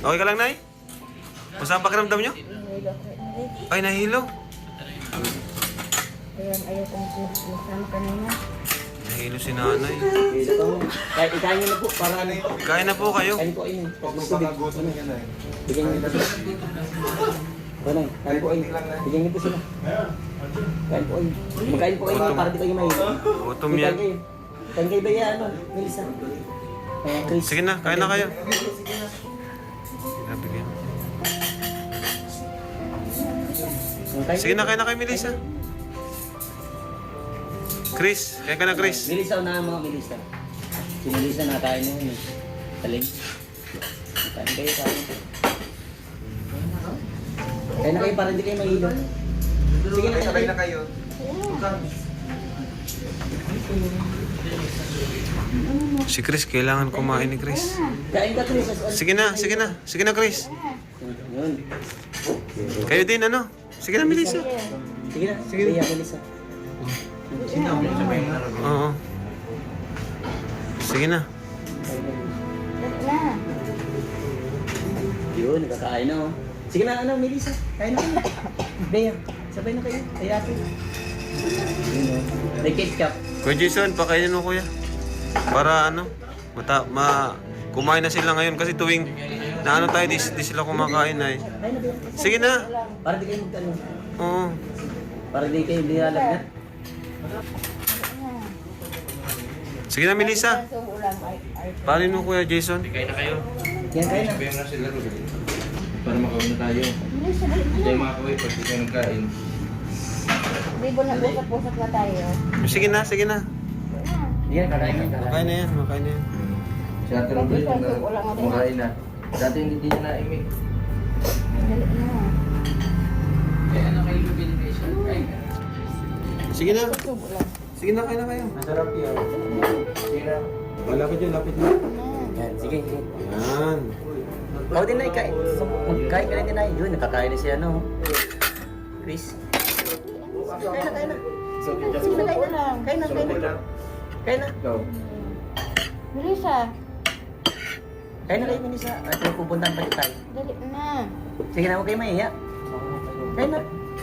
Okay ka lang, Nay? Masama pakiramdam nyo? Ay, nahilo. Ayan, ayaw kong masama kanina. Nahilo si nanay. Kahit ikain nyo na po, para ano. Kain na po kayo. Kain po kayo. Bigyan nyo po sila. Panay, kain po kayo. Bigyan nyo po sila. Kain po kayo. Magkain po kayo para di kayo mahilo. Gutom yan. Kain kayo ba yan, ano, Melissa? Chris. Sige na, kain na kayo. Nabigyan. Sige na, kain na kayo, Melissa. Chris, kain ka na, Chris. Melissa, unahan mga Melissa. Si Melissa nakain na yun. Taling. Kain kayo, kain. Kain na kayo para hindi kayo mahilo. Sige na, kain na kayo. Si Chris, kailangan kumain ni Chris. Kain ka, Chris. Sige na, sige na. Sige na, Chris. Yun. Kayo din, ano? Sige na, Melissa. Sige na, sige na, Melissa. Oo. Sige na. Na. Yun, nakakain na oh. Sige na, ano, Melissa. Kain na kayo. Bea, sabay na kayo. Ay ate. Yun oh. May ketchup. Kuya Jason, pakainin mo, kuya. Para ano, kumain na sila ngayon kasi tuwing na ano tayo, di sila kumakain ay. Kain na, Bea. Sige na. Para di kayo magtanong. Oo. Para di kayo lilalag na. Sige na, Melissa. Paano mo, Kuya Jason? Yan, kain na. Para makawin na tayo. Hindi tayo makakawin pag di tayo nagkain. Di ba nag-usap-usap na tayo? Sige na, sige na. Yan, kakain na. Makain na yan, makain na yan. Si Ate Robin, kumakain na. Dati hindi niya naimik. Dali na. Sige na. Subo lang. Sige na, kain na kayo. Masarap yan. Sige na. Lapit yun, lapit yun. Yan, sige. Yan. Ikaw din na, ikain. Magkain ka rin din na. Yun, nakakain na siya, no? Chris. Kain na, kain na. Sige na, kain lang. Kain na, kain na. Kain na. Ikaw. Melissa, Kain na kayo, Melissa. At may pupuntahan pa rin tayo. dali na. Sige na, huwag kayo mahiya. Kain na.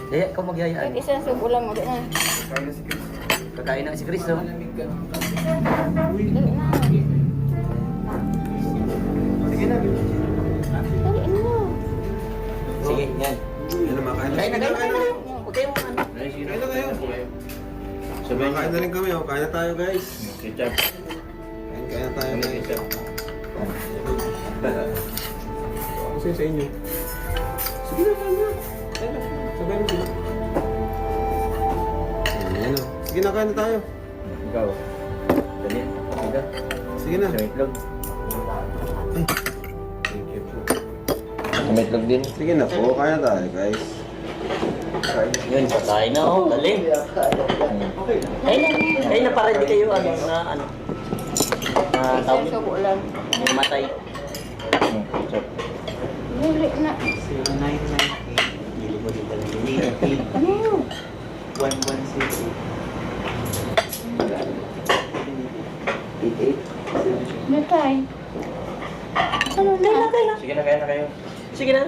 Daya, ikaw Kahit magyayaan. isang subo lang, dali na. Kain na si Chris. Kakain na si Chris, no? Malamig ka. Dali na. Sige na. Dali na. Sige, yan. Yan na, makain na. Kain na, kain na, kain na. Huwag kayong ano. Kain na kayo. Sabay Makain na rin kami, oh. Kain na tayo, guys. Ketchup. Kain na tayo, Ano guys. ketchup? Kasi sa inyo. Sige na, kain na. Kain na. Sabay mo sila. Ayan, oh. Sige na, kain na tayo. Ikaw. Dali. Sige. Sige na. Sa itlog. Ay. Thank you po. Sa itlog din. Sige na po, kain na tayo, guys. Yun, kakain na, oh. Dali. Kain na. Kain na para hindi kayo, ano, na, ano. Isang subo lang. Matay. Ketchup. Dali na. 0990. Hindi mo din pala. Ano yun? 1160. Natay. Ano na? Kain na. Sige na, kain na kayo. Sige na.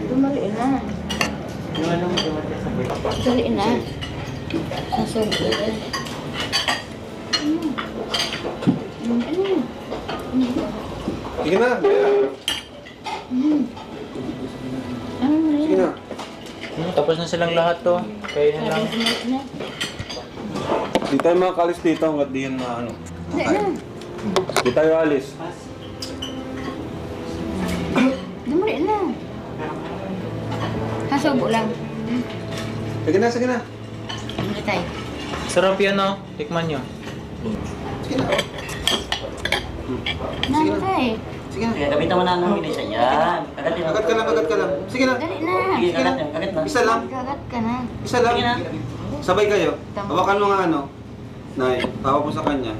Dumali na. Yung ano, yung ano, sabay. Dali na. Sa subo lang. Ano? Sige na, kaya. Ano na Sige na. Tapos na silang lahat to. Kain na lang. na. Di tayo makakalis dito hanggat di yan na ano. Dali na. Di tayo alis. Dumali na. Sa subo lang. Sige na, sige na. Natay. Sarap yan oh. Tikman nyo. Sige na. Natay. Sige na. Kaya gamitan mo na ng minisa. Yan. Kagat yun. Agad ka lang, agad ka lang. Sige na. Dali na. Sige, kagat yun. Kagat na. Isa lang. Gagat ka na. Isa lang. Sige na. Sabay kayo. Hawakan mo nga ano. Nay, tawa mo sa kanya.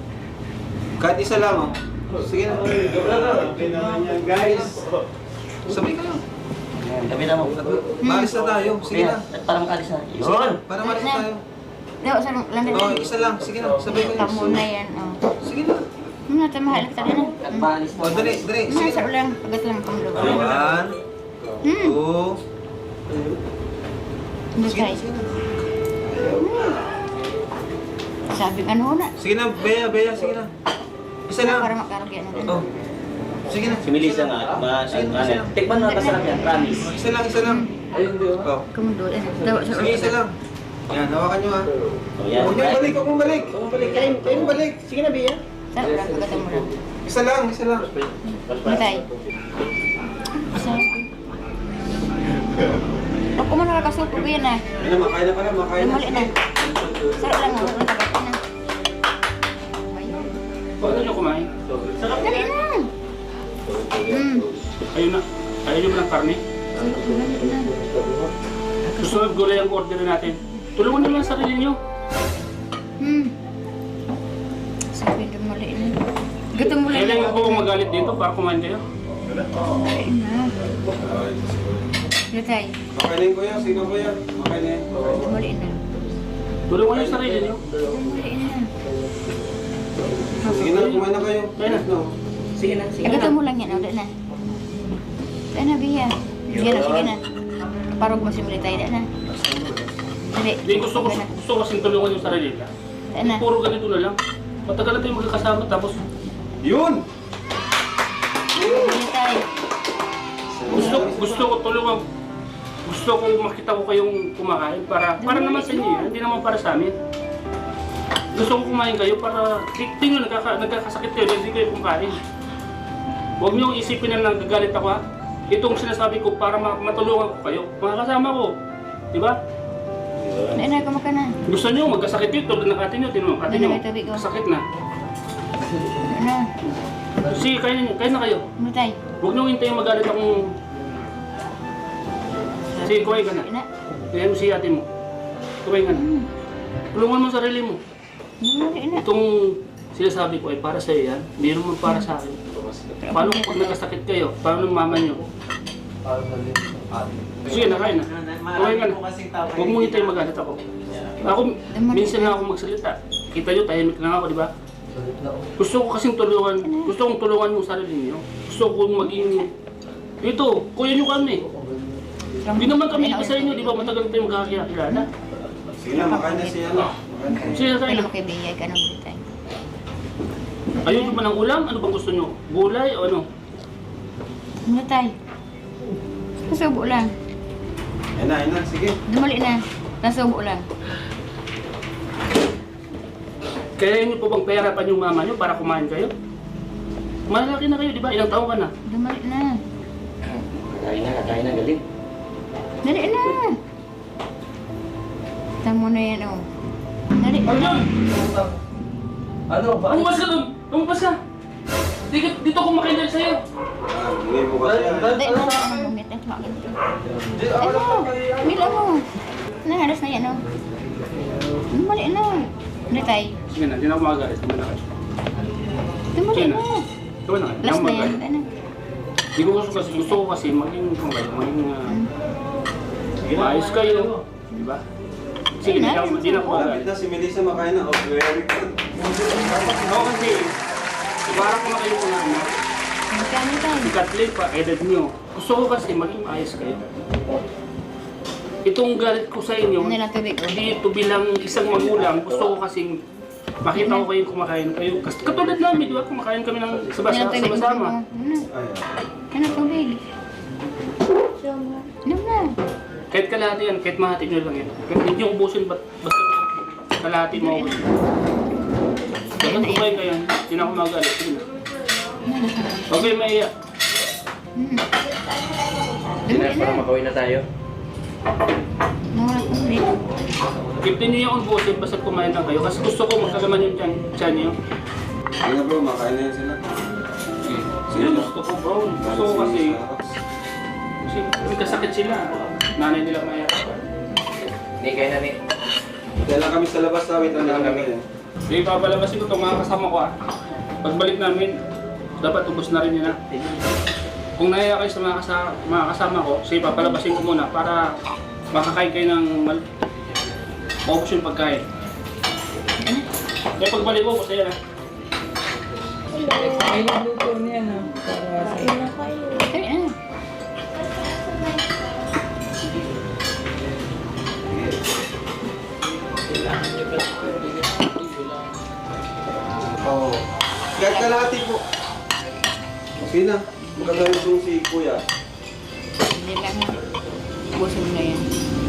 Kahit isa lang oh. Sige na. Guys. Sabay kayo. Gamitan mo. Maalis na tayo. Sige na. At parang kalis na. Yun. Para maalis tayo. Daw, sa lang Oh, isa lang. Sige na. Sabay kayo. Tamo na yan, oh. Sige na. Na. na, tamahal kita din na. Nagbalis O, dali, dali. Sige. Sa ulang, pagat lang pang lupa. 1, 2. Ano tayo? Sabi ka ano na. Sige na, Bea, Bea, sige na. Isa lang. Para makaragyan na din. Oh. Sige na. Si Melissa nga, tikman mo kasarap yan, promise. Isa lang, isa lang. Ayun, di ba? Oh. Kumundo, dawa sa Sige, isa lang. Yan, hawakan nyo ha. Oh, yan. Huwag nyo balik, huwag mong balik. Huwag mong balik. Kayo mong balik. Sige na, Bea. Sa ulang, pagatan mo lang. Isa lang, isa lang. Ano tayo? Isa. Ako mo nakakasupo ko yan ah. Ayun na, makain na pala, makain na. Lumali na. Sarap lang, wala nang tagat na. Paano nyo kumain? Dali na. Ayun na. Ayaw nyo ba ng karne? Dali na. Susunod gulay ang order natin. Tulungan nyo lang ang sarili nyo. Sabi lumali na. Gutom mo lang. Kailangan ko magalit dito para kumain kayo. Dali na. Ano tayo? Makain na yun, kuya. Sige na, kuya. Makain na yun. Lumali na. Tulungan nyo ang sarili nyo. Lumali na. Sige na, kumain na kayo. Kaya na. No. Sige na, sige Gutom mo lang yan. Dali na. Dali na, Bia. Sige na, sige na. Parang masimuli tayo. Dali na. Dali. Hindi, gusto kasing tulungan yung sarili nila. Dali na. Puro ganito na lang. Matagal na tayo magkakasama tapos Yun! Dali tayo. gusto ko tulungan. Gusto ko makita ko kayong kumakain para naman sa inyo, hindi naman para sa amin. Gusto ko kumain kayo para tingnan nagkakasakit kayo dahil hindi kayo kumakain. Huwag niyo isipin na nagagalit ako ha. Itong sinasabi ko para matulungan ko kayo. Mga kasama ko. Di ba? Dali na, kumaka na. Gusto niyo magkasakit yun tulad ng ate niyo. Tinanong ate niyo. Dali na, tubig, oh. Sakit na. Dali na. Sige, kain na kayo. Ano tayo? Huwag niyo hintayin magalit akong... Sige, kumain ka na. Dali na. Kaya mo si ate mo. Kumain ka na. Tulungan mo sarili mo. Dali na. Itong sinasabi ko ay para sa iyo yan. Hindi naman para sa akin. Paano kung nagkasakit kayo? Paano ng mama niyo? Sige, nakain na. Kumain ka na. Huwag mo hintayin magalit ako. Ako, minsan na ako magsalita. Kita niyo, tahimik lang ako, di ba? Gusto ko kasing tulungan, gusto kong tulungan yung sarili niyo. Gusto kong maging... Ito, kuya niyo kami. Hindi naman kami isa inyo, di ba? Matagal tayo magkakilala. Sige na, makain na siya. Sige, kain na. Kaya makibigay ka ng ulit tayo. Ayaw niyo ba ng ulam? Ano bang gusto niyo? Gulay o ano? Ano tayo? Nasubo lang. Ayun na, sige. Dumali na. Nasubo lang. Kaya niyo po bang pahirapan yung mama niyo para kumain kayo? Malaki na kayo, di ba? Ilang taon ka na? Dumali na. Kakain na, galing. Dali na. Tamo na yan, oh. Dali. Ano yun? Ano? Lumabas ka doon! Lumabas ka! Dito ako makain sa'yo! Bigay mo kasi. Dali na. Ano mamit? Ang kumakin dito. Ano? Mila mo. Nahalas na yan, oh. Dumali na. Ano tayo? Sige na, hindi na ako magagalit. Naman na kayo. Dumali Sige na. na. Gawin na kayo. Hindi Last ako na yan. magagalit. Dali na. Hindi ko gusto ko kasi maging maayos kayo. Di ba? Sige, hindi na ako Malapit magagalit. na si Melissa makain na. Oh, very good. Ako kasi, para ko na kayo kung ano. Magkano tayo? Si Kathleen pa, edad niyo. Gusto ko kasi maging maayos kayo. Itong galit ko sa inyo, Ano lang tubig, oh. dito bilang isang magulang, gusto ko kasing makita ko kayong kumakain kayo. Kasi katulad namin, di ba? Kumakain kami ng Ano lang tubig? sama-sama. Ano? Ay, Ano tubig? Ano na? Kahit kalahati yan, kahit mahati nyo lang yan. Kahit hindi nyo ubusin, basta kalahati mo ako. Dapat kumain kayo, hindi na ako magalit. Sige na. Huwag kayo maiyak. Dumali na. makawin na tayo. Nawala tubig. Keep din nyo yung ubusin, basta kumain lang kayo. Kasi gusto ko magkagaman yung tiyan nyo. Sige na bro, makain na yan sila. Sige, gusto ko bro. Gusto ko kasi may kasakit sila. Nanay nila maiyak. Hindi, kayo na, Nick. Kaya lang kami sa labas, wait lang kami. Sige, papalabasin ko itong mga kasama ko ah. Pagbalik namin, dapat ubos na rin yun ah. Kung nahiya kayo sa mga kasama ko, sige, papalabasin ko muna para makakain kayo ng maubos yung pagkain. Kaya pagbalik ko, basta yan ah. May blooper niya na. Para sa Kain na kayo. Kain na. Oo. Kahit kalahati po. Okay na. Magkagalit yung si Kuya. Hindi lang yan. Busog na yan.